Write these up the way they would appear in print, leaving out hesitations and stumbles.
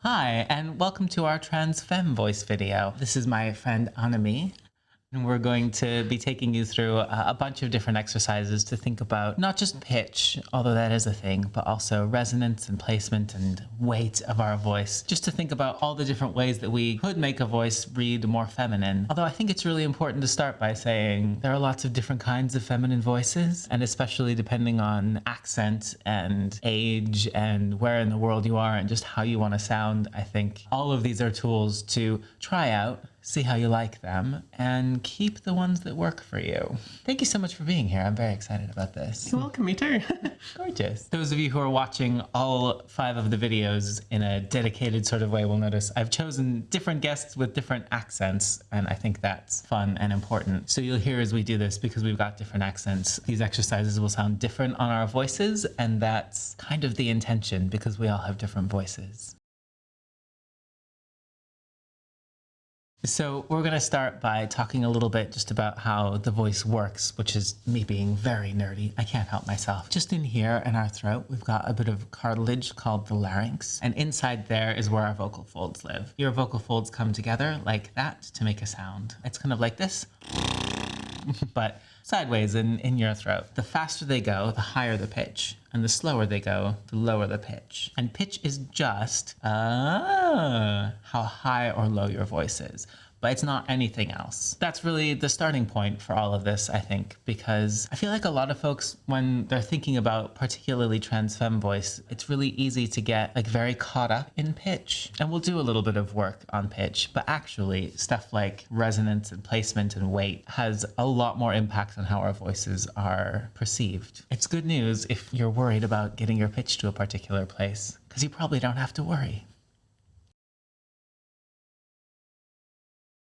Hi, and welcome to our Trans Femme voice video. This is my friend Annemie, and we're going to be taking you through a bunch of different exercises to think about not just pitch, although that is a thing, but also resonance and placement and weight of our voice. Just to think about all the different ways that we could make a voice read more feminine. Although I think it's really important to start by saying there are lots of different kinds of feminine voices, and especially depending on accent and age and where in the world you are and just how you want to sound, I think all of these are tools to try out, see how you like them, and keep the ones that work for you. Thank you so much for being here. I'm very excited about this. You're welcome, me too. Gorgeous. Those of you who are watching all 5 of the videos in a dedicated sort of way will notice I've chosen different guests with different accents, and I think that's fun and important. So you'll hear as we do this, because we've got different accents, these exercises will sound different on our voices, and that's kind of the intention because we all have different voices. So we're going to start by talking a little bit just about how the voice works, which is me being very nerdy. I can't help myself. Just in here in our throat, we've got a bit of cartilage called the larynx, and inside there is where our vocal folds live. Your vocal folds come together like that to make a sound. It's kind of like this, but sideways in your throat. The faster they go, the higher the pitch. And the slower they go, the lower the pitch. And pitch is just how high or low your voice is. But it's not anything else. That's really the starting point for all of this, I think, because I feel like a lot of folks, when they're thinking about particularly trans femme voice, it's really easy to get like very caught up in pitch. And we'll do a little bit of work on pitch, but actually stuff like resonance and placement and weight has a lot more impact on how our voices are perceived. It's good news if you're worried about getting your pitch to a particular place, because you probably don't have to worry.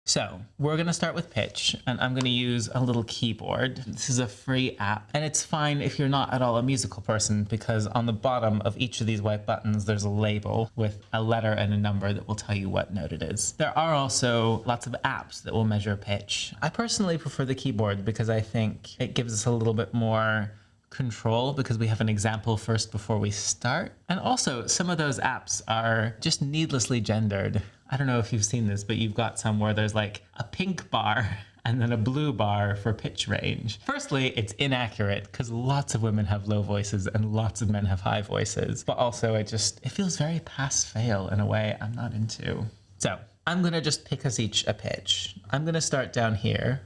So we're going to start with pitch, and I'm going to use a little keyboard. This is a free app, and it's fine if you're not at all a musical person, because on the bottom of each of these white buttons there's a label with a letter and a number that will tell you what note it is. There are also lots of apps that will measure pitch. I personally prefer the keyboard because I think it gives us a little bit more control, because we have an example first before we start. And also some of those apps are just needlessly gendered. I don't know if you've seen this, but you've got some where there's like a pink bar and then a blue bar for pitch range. Firstly, it's inaccurate because lots of women have low voices and lots of men have high voices, but also it feels very pass-fail in a way I'm not into. So I'm gonna just pick us each a pitch. I'm gonna start down here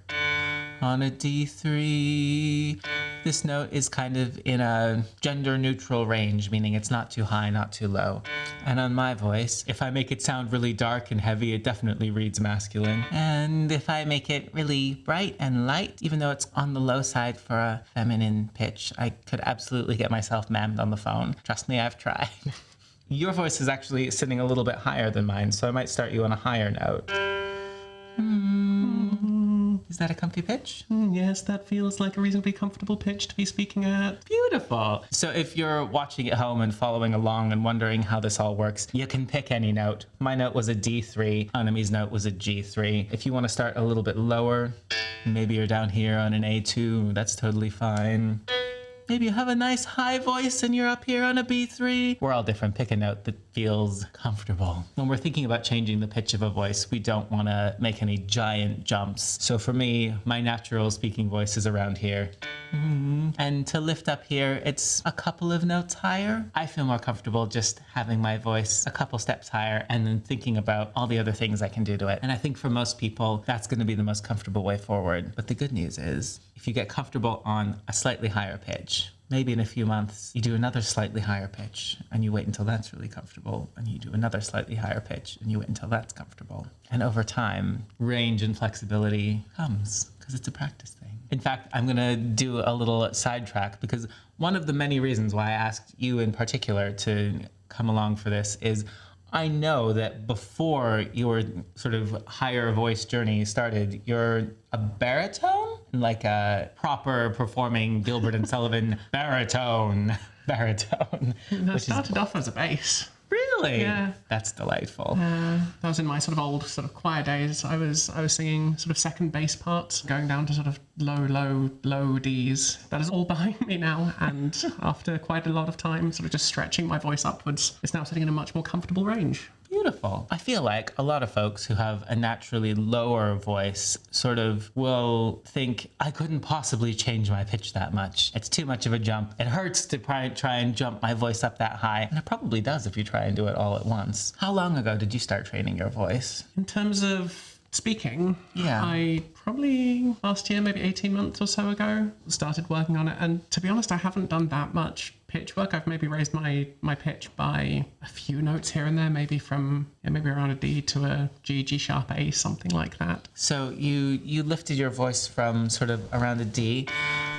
on a D3. This note is kind of in a gender neutral range, meaning it's not too high, not too low. And on my voice, if I make it sound really dark and heavy, it definitely reads masculine. And if I make it really bright and light, even though it's on the low side for a feminine pitch, I could absolutely get myself mammed on the phone. Trust me, I've tried. Your voice is actually sitting a little bit higher than mine, so I might start you on a higher note. Is that a comfy pitch? Yes, that feels like a reasonably comfortable pitch to be speaking at. Beautiful. So if you're watching at home and following along and wondering how this all works, you can pick any note. My note was a D3, Annemie's note was a G3. If you want to start a little bit lower, maybe you're down here on an A2, that's totally fine. Maybe you have a nice high voice and you're up here on a B3. We're all different. Pick a note that feels comfortable. When we're thinking about changing the pitch of a voice, we don't want to make any giant jumps. So for me, my natural speaking voice is around here. And to lift up here, it's a couple of notes higher. I feel more comfortable just having my voice a couple steps higher and then thinking about all the other things I can do to it. And I think for most people, that's going to be the most comfortable way forward. But the good news is, if you get comfortable on a slightly higher pitch, maybe in a few months, you do another slightly higher pitch and you wait until that's really comfortable, and you do another slightly higher pitch and you wait until that's comfortable. And over time, range and flexibility comes because it's a practice thing. In fact, I'm gonna do a little sidetrack, because one of the many reasons why I asked you in particular to come along for this is I know that before your sort of higher voice journey started, you're a baritone? Like a proper performing Gilbert and Sullivan baritone. I started off as a bass. Really? Yeah. That's delightful. That was in my sort of old sort of choir days. I was singing sort of second bass parts, going down to sort of low Ds. That is all behind me now, and after quite a lot of time sort of just stretching my voice upwards, it's now sitting in a much more comfortable range. Beautiful. Beautiful. I feel like a lot of folks who have a naturally lower voice sort of will think, I couldn't possibly change my pitch that much. It's too much of a jump. It hurts to try and jump my voice up that high. And it probably does if you try and do it all at once. How long ago did you start training your voice? In terms of speaking, Yeah. I probably last year, maybe 18 months or so ago, started working on it. And to be honest, I haven't done that much pitch work. I've maybe raised my pitch by a few notes here and there, maybe from maybe around a D to a G, G sharp A, something like that. So you lifted your voice from sort of around a D,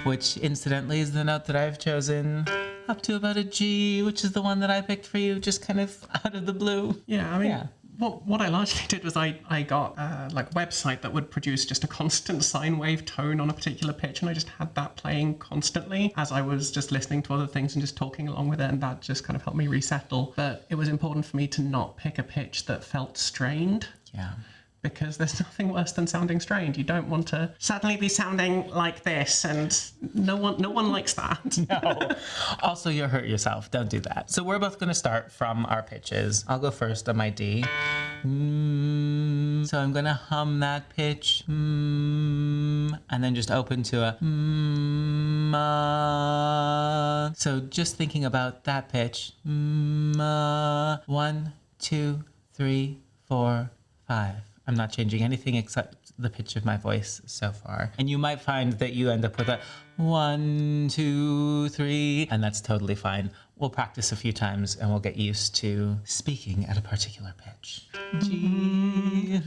which incidentally is the note that I've chosen, up to about a G, which is the one that I picked for you, just kind of out of the blue. Yeah, I mean, Yeah. What I largely did was I got like a website that would produce just a constant sine wave tone on a particular pitch, and I just had that playing constantly as I was just listening to other things and just talking along with it, and that just kind of helped me resettle. But it was important for me to not pick a pitch that felt strained. Yeah. Because there's nothing worse than sounding strained. You don't want to suddenly be sounding like this, and no one likes that. No. Also, you'll hurt yourself. Don't do that. So we're both going to start from our pitches. I'll go first on my D. So I'm going to hum that pitch. And then just open to a So just thinking about that pitch. 1, 2, 3, 4, 5. I'm not changing anything except the pitch of my voice so far. And you might find that you end up with a 1, 2, 3, and that's totally fine. We'll practice a few times and we'll get used to speaking at a particular pitch. G.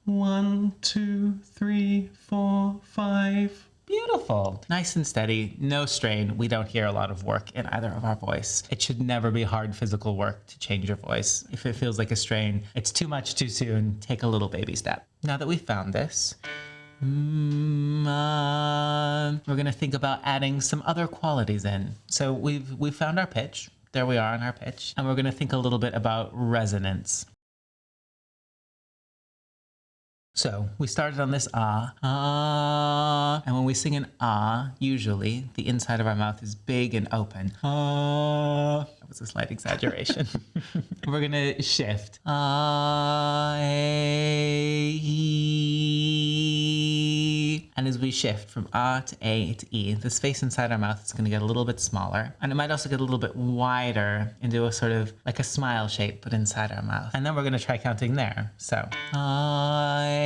1, 2, 3, 4, 5. Beautiful. Nice and steady, no strain. We don't hear a lot of work in either of our voice. It should never be hard physical work to change your voice. If it feels like a strain, it's too much too soon. Take a little baby step. Now that we've found this, we're going to think about adding some other qualities in. So we've found our pitch. There we are on our pitch. And we're going to think a little bit about resonance. So we started on this ah, and when we sing an ah, usually the inside of our mouth is big and open. Ah, that was a slight exaggeration. We're gonna shift. Ah, a, e. And as we shift from ah to a to e, the space inside our mouth is gonna get a little bit smaller, and it might also get a little bit wider into a sort of like a smile shape, but inside our mouth. And then we're gonna try counting there. So ah.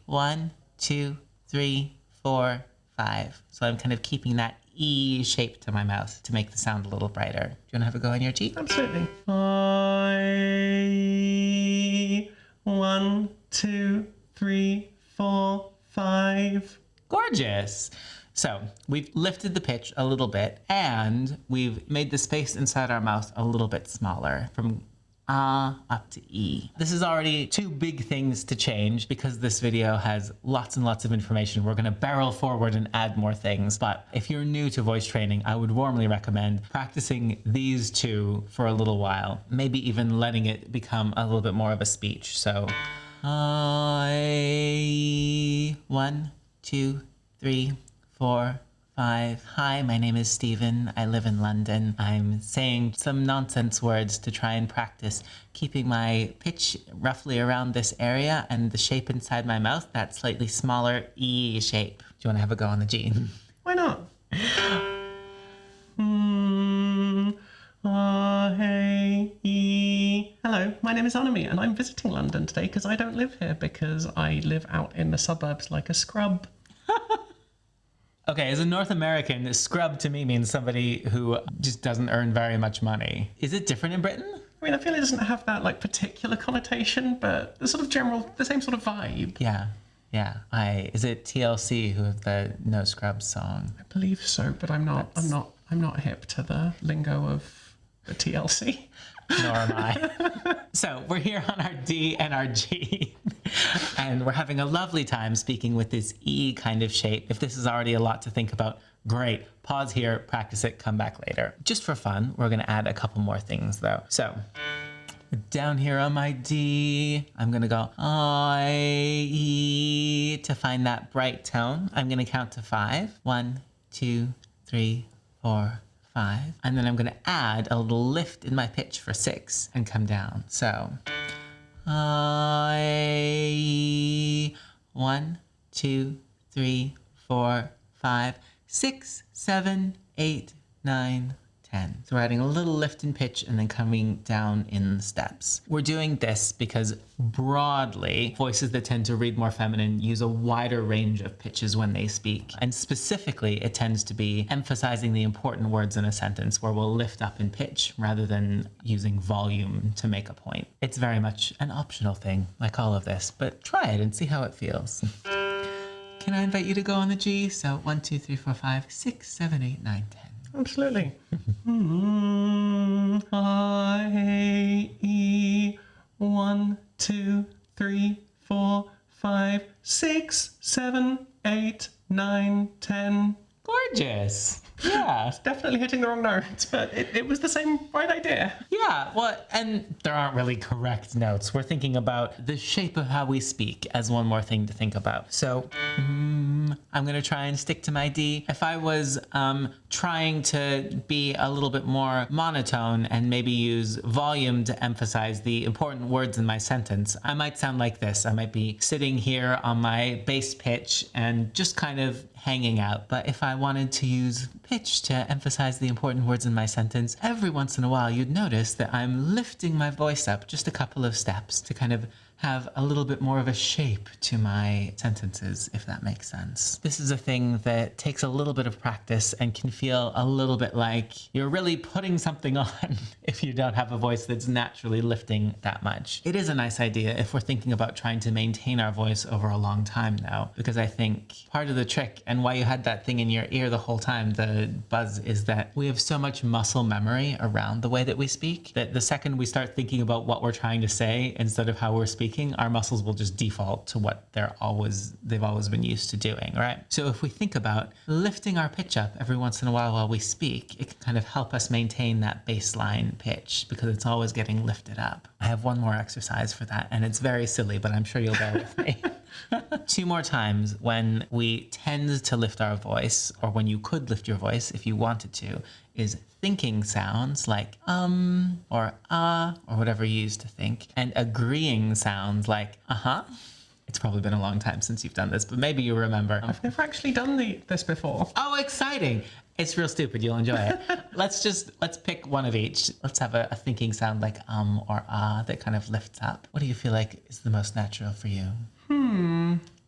1, 2, 3, 4, 5. So I'm kind of keeping that E shape to my mouth to make the sound a little brighter. Do you want to have a go on your G? Absolutely. I, 1, 2, 3, 4, 5. Gorgeous. So we've lifted the pitch a little bit and we've made the space inside our mouth a little bit smaller from up to E. This is already 2 big things to change because this video has lots and lots of information. We're going to barrel forward and add more things. But if you're new to voice training, I would warmly recommend practicing these 2 for a little while, maybe even letting it become a little bit more of a speech. So I, 1, 2, 3, 4, 5. Hi, my name is Stephen. I live in London. I'm saying some nonsense words to try and practice keeping my pitch roughly around this area and the shape inside my mouth, that slightly smaller E shape. Do you want to have a go on the G? Why not? Hey, E. Hello, my name is Annemie and I'm visiting London today because I don't live here because I live out in the suburbs like a scrub. Okay, as a North American, scrub to me means somebody who just doesn't earn very much money. Is it different in Britain? I mean, I feel it doesn't have that like particular connotation, but the sort of the same sort of vibe. Yeah. Is it TLC who have the No Scrubs song? I believe so, but I'm not hip to the lingo of the TLC. Nor am I. So we're here on our D and our G, and we're having a lovely time speaking with this E kind of shape. If this is already a lot to think about, great. Pause here, practice it, come back later. Just for fun, we're gonna add a couple more things though. So down here on my D, I'm gonna go I, E to find that bright tone. I'm gonna count to 5. 1, 2, 3, 4, 5. And then I'm going to add a little lift in my pitch for 6 and come down. So, 1, 2, 3, 4, 5, 6, 7, 8, 9, 10. So we're adding a little lift in pitch and then coming down in steps. We're doing this because broadly, voices that tend to read more feminine use a wider range of pitches when they speak. And specifically, it tends to be emphasizing the important words in a sentence where we'll lift up in pitch rather than using volume to make a point. It's very much an optional thing, like all of this, but try it and see how it feels. Can I invite you to go on the G? So 1, 2, 3, 4, 5, 6, 7, 8, 9, 10. Absolutely. I, E, 1, 2, 3, 4, 5, 6, 7, 8, 9, 10. Gorgeous. Yeah. Definitely hitting the wrong notes, but it was the same right idea. Yeah, well, and there aren't really correct notes. We're thinking about the shape of how we speak as one more thing to think about. So, I'm going to try and stick to my D. If I was trying to be a little bit more monotone and maybe use volume to emphasize the important words in my sentence, I might sound like this. I might be sitting here on my bass pitch and just kind of hanging out. But if I wanted to use pitch to emphasize the important words in my sentence, every once in a while you'd notice that I'm lifting my voice up just a couple of steps to kind of have a little bit more of a shape to my sentences, if that makes sense. This is a thing that takes a little bit of practice and can feel a little bit like you're really putting something on if you don't have a voice that's naturally lifting that much. It is a nice idea if we're thinking about trying to maintain our voice over a long time now, because I think part of the trick and why you had that thing in your ear the whole time, the buzz, is that we have so much muscle memory around the way that we speak that the second we start thinking about what we're trying to say instead of how we're speaking, our muscles will just default to what they've always been used to doing, right? So if we think about lifting our pitch up every once in a while we speak, it can kind of help us maintain that baseline pitch because it's always getting lifted up. I have one more exercise for that, and it's very silly, but I'm sure you'll bear with me. 2 more times when we tend to lift our voice, or when you could lift your voice if you wanted to, is thinking sounds like or or whatever you used to think, and agreeing sounds like It's probably been a long time since you've done this, but maybe you remember. I've never actually done this before. Oh, exciting. It's real stupid. You'll enjoy it. Let's pick one of each. Let's have a thinking sound like or that kind of lifts up. What do you feel like is the most natural for you?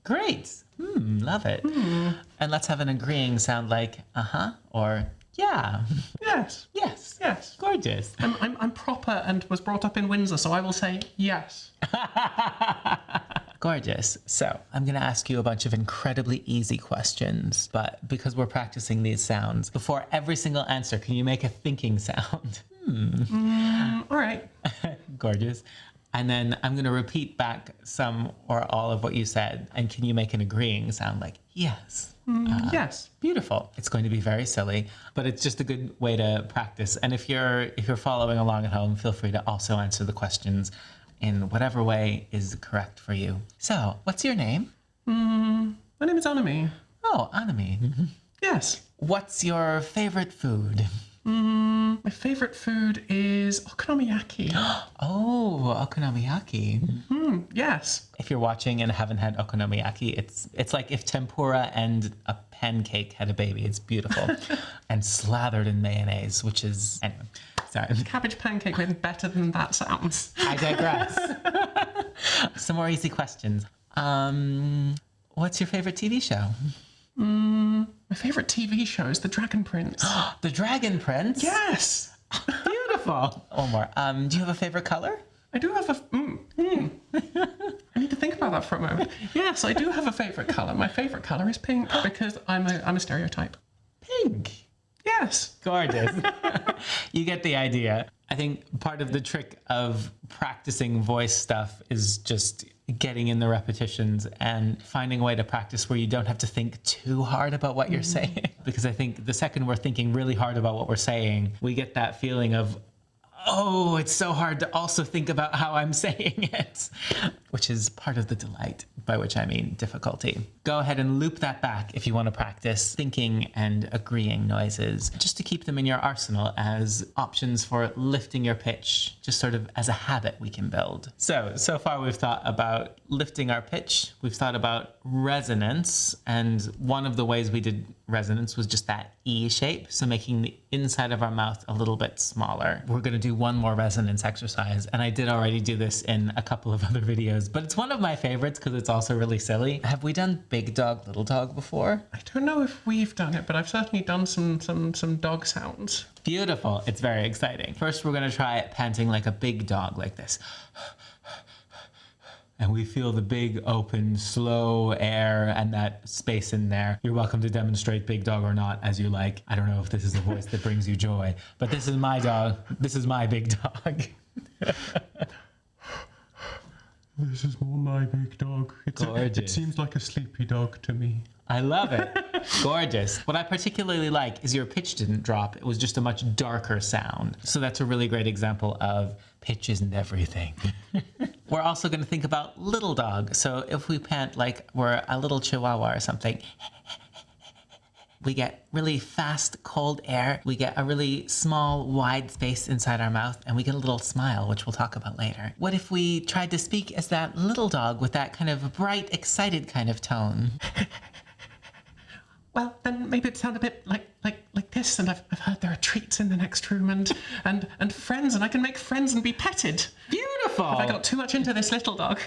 Great. Love it. And let's have an agreeing sound like or yeah. Yes. Yes. Yes. Gorgeous. I'm proper and was brought up in Windsor, so I will say yes. Gorgeous. So I'm going to ask you a bunch of incredibly easy questions, but because we're practicing these sounds, before every single answer, can you make a thinking sound? All right. Gorgeous. And then I'm going to repeat back some or all of what you said. And can you make an agreeing sound like yes? Yes. Beautiful. It's going to be very silly, but it's just a good way to practice. And if you're following along at home, feel free to also answer the questions in whatever way is correct for you. So, what's your name? My name is Annemie. Oh, Annemie. Yes. What's your favorite food? My favorite food is okonomiyaki. Oh, okonomiyaki. Yes. If you're watching and haven't had okonomiyaki, it's like if tempura and a pancake had a baby. It's beautiful. And slathered in mayonnaise, which is... Anyway, sorry. Cabbage pancake went better than that sounds. I digress. Some more easy questions. What's your favorite TV show? My favorite TV show is The Dragon Prince. The Dragon Prince? Yes. Beautiful. One more. Do you have a favorite color? I do have a... I need to think about that for a moment. Yes, I do have a favorite color. My favorite color is pink because I'm a stereotype. Pink. Yes. Gorgeous. You get the idea. I think part of the trick of practicing voice stuff is just getting in the repetitions and finding a way to practice where you don't have to think too hard about what you're saying. Because I think the second we're thinking really hard about what we're saying, we get that feeling of, oh, it's so hard to also think about how I'm saying it. which is part of the delight, by which I mean difficulty. Go ahead and loop that back if you want to practice thinking and agreeing noises, just to keep them in your arsenal as options for lifting your pitch, just sort of as a habit we can build. So far we've thought about lifting our pitch, we've thought about resonance, and one of the ways we did resonance was just that E shape, so making the inside of our mouth a little bit smaller. We're going to do one more resonance exercise, and I did already do this in a couple of other videos, but it's one of my favorites because it's also really silly. Have we done big dog, little dog before? I don't know if we've done it, but I've certainly done some dog sounds. Beautiful. It's very exciting. First, we're going to try panting like a big dog, like this. And we feel the big, open, slow air and that space in there. You're welcome to demonstrate big dog or not as you like. I don't know if this is a voice that brings you joy, but this is my dog. This is my big dog. This is more my big dog. It seems like a sleepy dog to me. I love it. Gorgeous. What I particularly like is your pitch didn't drop. It was just a much darker sound. So that's a really great example of pitch isn't everything. We're also going to think about little dog. So if we pant like we're a little chihuahua or something, we get really fast, cold air. We get a really small, wide space inside our mouth, and we get a little smile, which we'll talk about later. What if we tried to speak as that little dog with that kind of bright, excited kind of tone? Well, then maybe it'd sound a bit like this, and I've heard there are treats in the next room and friends, and I can make friends and be petted. Beautiful! Have I got too much into this little dog?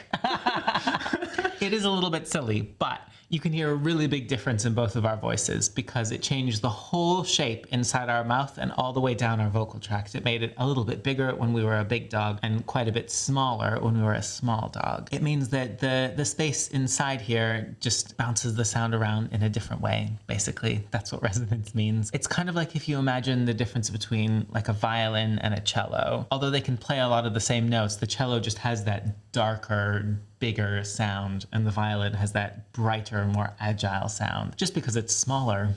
It is a little bit silly, but you can hear a really big difference in both of our voices because it changed the whole shape inside our mouth and all the way down our vocal tract. It made it a little bit bigger when we were a big dog and quite a bit smaller when we were a small dog. It means that the space inside here just bounces the sound around in a different way, basically. That's what resonance means. It's kind of like if you imagine the difference between like a violin and a cello. Although they can play a lot of the same notes, the cello just has that darker, bigger sound, and the violin has that brighter, more agile sound, just because it's smaller.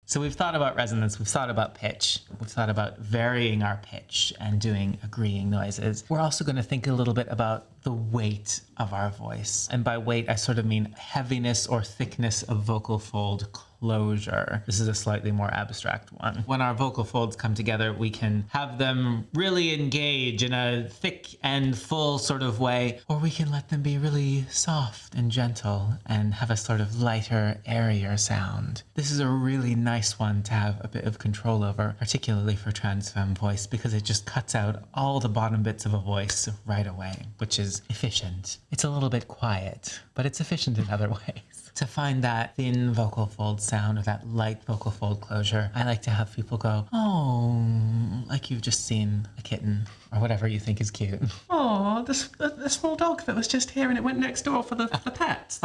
So we've thought about resonance, we've thought about pitch, we've thought about varying our pitch and doing agreeing noises. We're also going to think a little bit about the weight of our voice. And by weight, I sort of mean heaviness or thickness of vocal fold closure. This is a slightly more abstract one. When our vocal folds come together, we can have them really engage in a thick and full sort of way, or we can let them be really soft and gentle and have a sort of lighter, airier sound. This is a really nice one to have a bit of control over, particularly for trans femme voice, because it just cuts out all the bottom bits of a voice right away, which is efficient. It's a little bit quiet, but it's efficient in other ways. To find that thin vocal fold sound or that light vocal fold closure, I like to have people go, oh, like you've just seen a kitten or whatever you think is cute. Oh, the small dog that was just here and it went next door for the pets.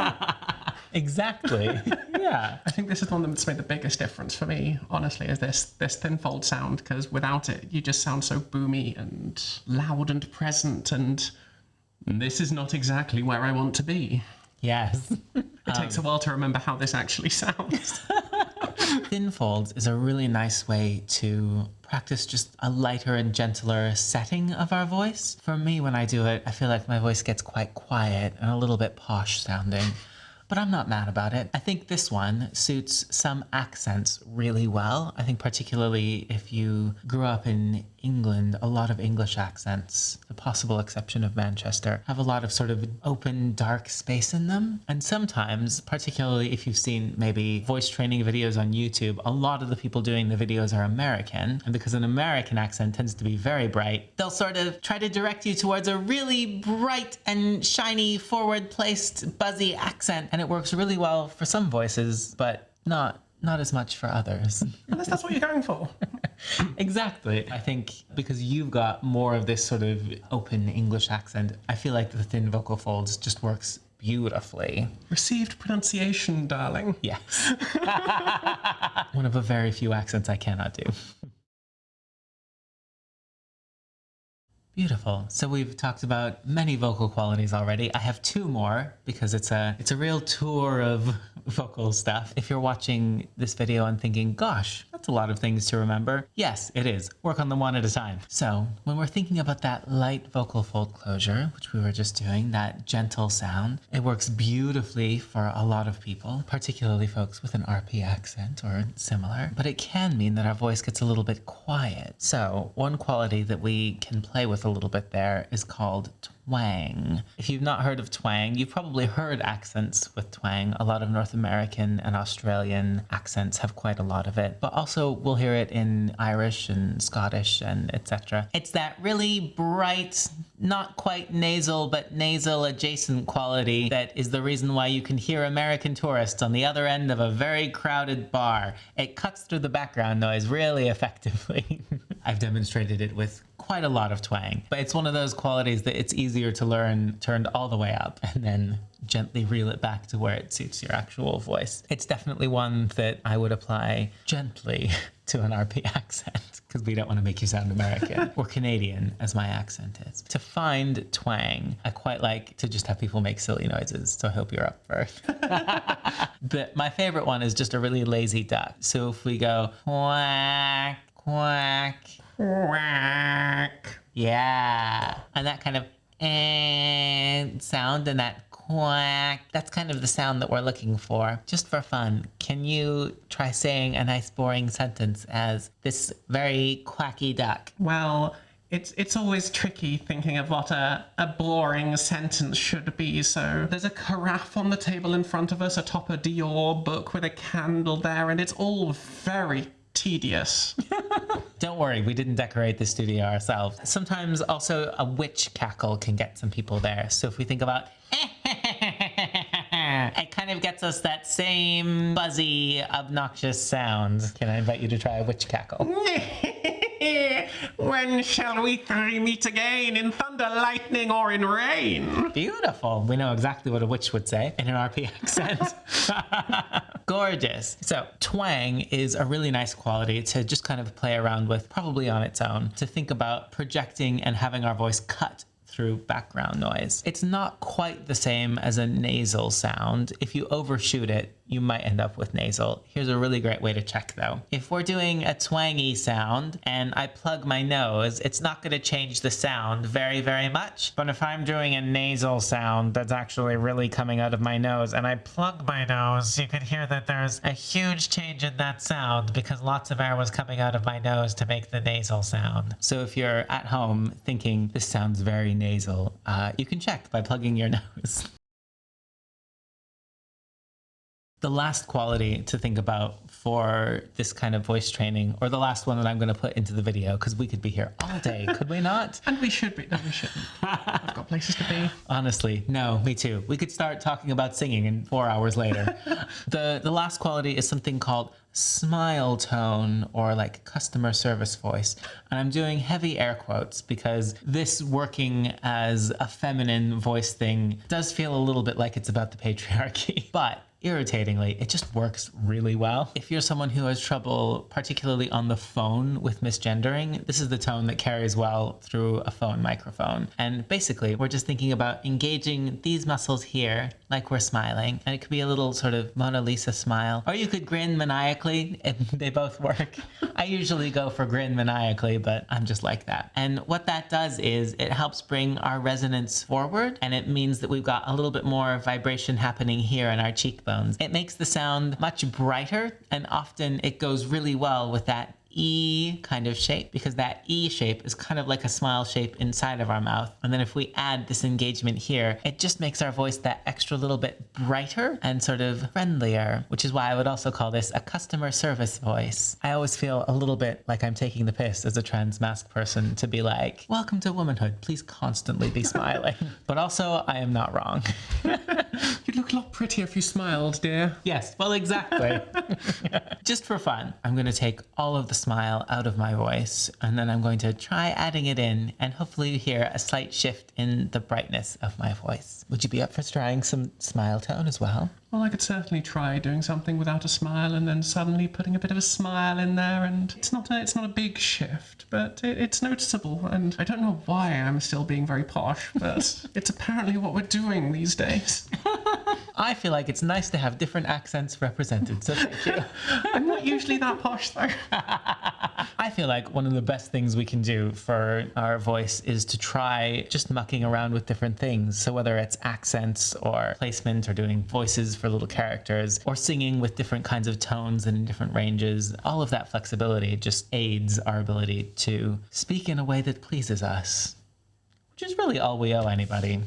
Exactly. Yeah. I think this is the one that's made the biggest difference for me, honestly, is this thin fold sound, because without it, you just sound so boomy and loud and present, and this is not exactly where I want to be. Yes. It takes a while to remember how this actually sounds. Thin folds is a really nice way to practice just a lighter and gentler setting of our voice. For me, when I do it, I feel like my voice gets quite quiet and a little bit posh sounding. But I'm not mad about it. I think this one suits some accents really well. I think particularly if you grew up in England, a lot of English accents, the possible exception of Manchester, have a lot of sort of open, dark space in them. And sometimes, particularly if you've seen maybe voice training videos on YouTube, a lot of the people doing the videos are American. And because an American accent tends to be very bright, they'll sort of try to direct you towards a really bright and shiny, forward-placed, buzzy accent. And it works really well for some voices, but not as much for others. Unless that's what you're going for. Exactly. I think because you've got more of this sort of open English accent, I feel like the thin vocal folds just works beautifully. Received pronunciation, darling. Yes. One of a very few accents I cannot do. Beautiful. So we've talked about many vocal qualities already. I have two more because it's a real tour of vocal stuff. If you're watching this video and thinking, gosh, that's a lot of things to remember. Yes, it is. Work on them one at a time. So when we're thinking about that light vocal fold closure, which we were just doing, that gentle sound, it works beautifully for a lot of people, particularly folks with an RP accent or similar, but it can mean that our voice gets a little bit quiet. So one quality that we can play with a little bit there is called twang. If you've not heard of twang, you've probably heard accents with twang. A lot of North American and Australian accents have quite a lot of it, but also we'll hear it in Irish and Scottish and etc. It's that really bright, not quite nasal, but nasal adjacent quality that is the reason why you can hear American tourists on the other end of a very crowded bar. It cuts through the background noise really effectively. I've demonstrated it with quite a lot of twang, but it's one of those qualities that it's easier to learn turned all the way up and then gently reel it back to where it suits your actual voice. It's definitely one that I would apply gently to an RP accent because we don't want to make you sound American or Canadian as my accent is. To find twang, I quite like to just have people make silly noises, so I hope you're up for it. But my favorite one is just a really lazy duck. So if we go quack, quack, quack, yeah, and that kind of sound and that quack, that's kind of the sound that we're looking for. Just for fun, can you try saying a nice boring sentence as this very quacky duck? Well, it's always tricky thinking of what a boring sentence should be. So there's a carafe on the table in front of us atop a Dior book with a candle there, and it's all very tedious. Don't worry, we didn't decorate the studio ourselves. Sometimes also a witch cackle can get some people there. So if we think about it kind of gets us that same buzzy, obnoxious sound. Can I invite you to try a witch cackle? When shall we three meet again? In thunder, lightning, or in rain? Beautiful. We know exactly what a witch would say in an RP accent. Gorgeous. So twang is a really nice quality to just kind of play around with, probably on its own, to think about projecting and having our voice cut through background noise. It's not quite the same as a nasal sound. If you overshoot it, you might end up with nasal. Here's a really great way to check though. If we're doing a twangy sound and I plug my nose, it's not going to change the sound very, very much. But if I'm doing a nasal sound that's actually really coming out of my nose and I plug my nose, you can hear that there's a huge change in that sound because lots of air was coming out of my nose to make the nasal sound. So if you're at home thinking this sounds very nasal, you can check by plugging your nose. The last quality to think about for this kind of voice training, or the last one that I'm going to put into the video, because we could be here all day, could we not? And we should be. No, we shouldn't. I've got places to be. Honestly, no, me too. We could start talking about singing and 4 hours later. The last quality is something called smile tone, or like customer service voice. And I'm doing heavy air quotes because this working as a feminine voice thing does feel a little bit like it's about the patriarchy. But irritatingly, it just works really well. If you're someone who has trouble, particularly on the phone with misgendering, this is the tone that carries well through a phone microphone. And basically, we're just thinking about engaging these muscles here, like we're smiling. And it could be a little sort of Mona Lisa smile. Or you could grin maniacally, and they both work. I usually go for grin maniacally, but I'm just like that. And what that does is it helps bring our resonance forward, and it means that we've got a little bit more vibration happening here in our cheekbones. It makes the sound much brighter, and often it goes really well with that E kind of shape, because that E shape is kind of like a smile shape inside of our mouth. And then if we add this engagement here, it just makes our voice that extra little bit brighter and sort of friendlier, which is why I would also call this a customer service voice. I always feel a little bit like I'm taking the piss as a trans mask person to be like, welcome to womanhood, please constantly be smiling. But also I am not wrong. You'd look a lot prettier if you smiled, dear. Yes, well, exactly. Just for fun, I'm going to take all of the smile out of my voice, and then I'm going to try adding it in, and hopefully you hear a slight shift in the brightness of my voice. Would you be up for trying some smile tone as well? Well, I could certainly try doing something without a smile and then suddenly putting a bit of a smile in there, and it's not a big shift, but it's noticeable, and I don't know why I'm still being very posh, but it's apparently what we're doing these days. I feel like it's nice to have different accents represented, so thank you. I'm not usually that posh though. I feel like one of the best things we can do for our voice is to try just mucking around with different things. So whether it's accents or placement or doing voices for little characters or singing with different kinds of tones and in different ranges, all of that flexibility just aids our ability to speak in a way that pleases us, which is really all we owe anybody.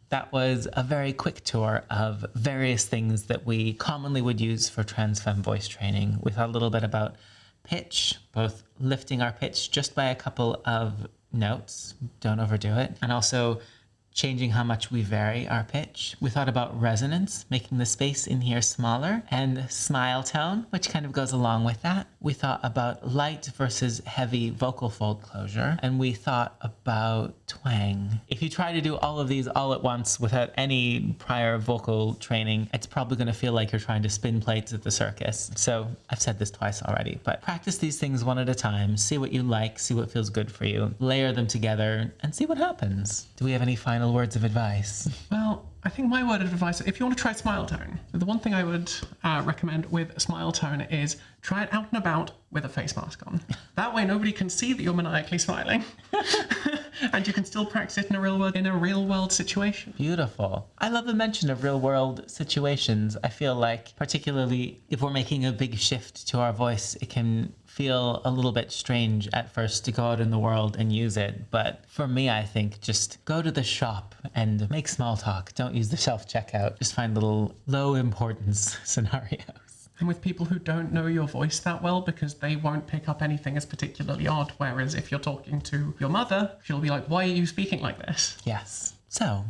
That was a very quick tour of various things that we commonly would use for trans femme voice training. We thought a little bit about pitch, both lifting our pitch just by a couple of notes, don't overdo it, and also changing how much we vary our pitch. We thought about resonance, making the space in here smaller, and smile tone, which kind of goes along with that. We thought about light versus heavy vocal fold closure, and we thought about twang. If you try to do all of these all at once without any prior vocal training, it's probably going to feel like you're trying to spin plates at the circus. So I've said this twice already, but practice these things one at a time, see what you like, see what feels good for you, layer them together, and see what happens. Do we have any final words of advice? Well, I think my word of advice, if you want to try smile tone, the one thing I would recommend with smile tone is try it out and about with a face mask on. That way nobody can see that you're maniacally smiling. And you can still practice it in a real world situation. Beautiful. I love the mention of real world situations. I feel like particularly if we're making a big shift to our voice, it can feel a little bit strange at first to go out in the world and use it. But for me, I think just go to the shop and make small talk. Don't use the self checkout. Just find little low importance scenarios. And with people who don't know your voice that well, because they won't pick up anything as particularly odd. Whereas if you're talking to your mother, she'll be like, why are you speaking like this? Yes. So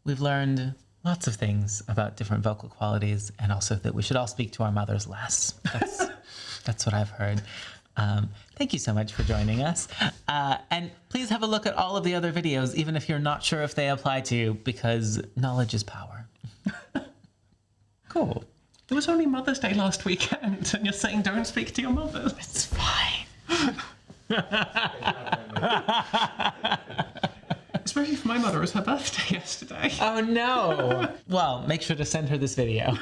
we've learned lots of things about different vocal qualities, and also that we should all speak to our mothers less. That's what I've heard. Thank you so much for joining us. And please have a look at all of the other videos, even if you're not sure if they apply to you, because knowledge is power. Cool. It was only Mother's Day last weekend, and you're saying don't speak to your mothers. It's fine. Especially for my mother, it was her birthday yesterday. Oh no. Well, make sure to send her this video.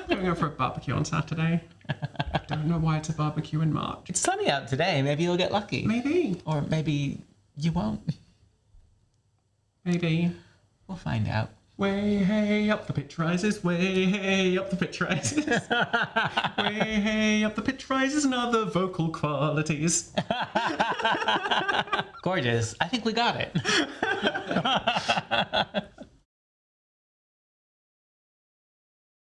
Going out for a barbecue on Saturday. I don't know why it's a barbecue in March. It's sunny out today. Maybe you'll get lucky. Maybe. Or maybe you won't. Maybe. We'll find out. Way hey up the pitch rises, way hey up the pitch rises. Way hey up the pitch rises and other vocal qualities. Gorgeous. I think we got it.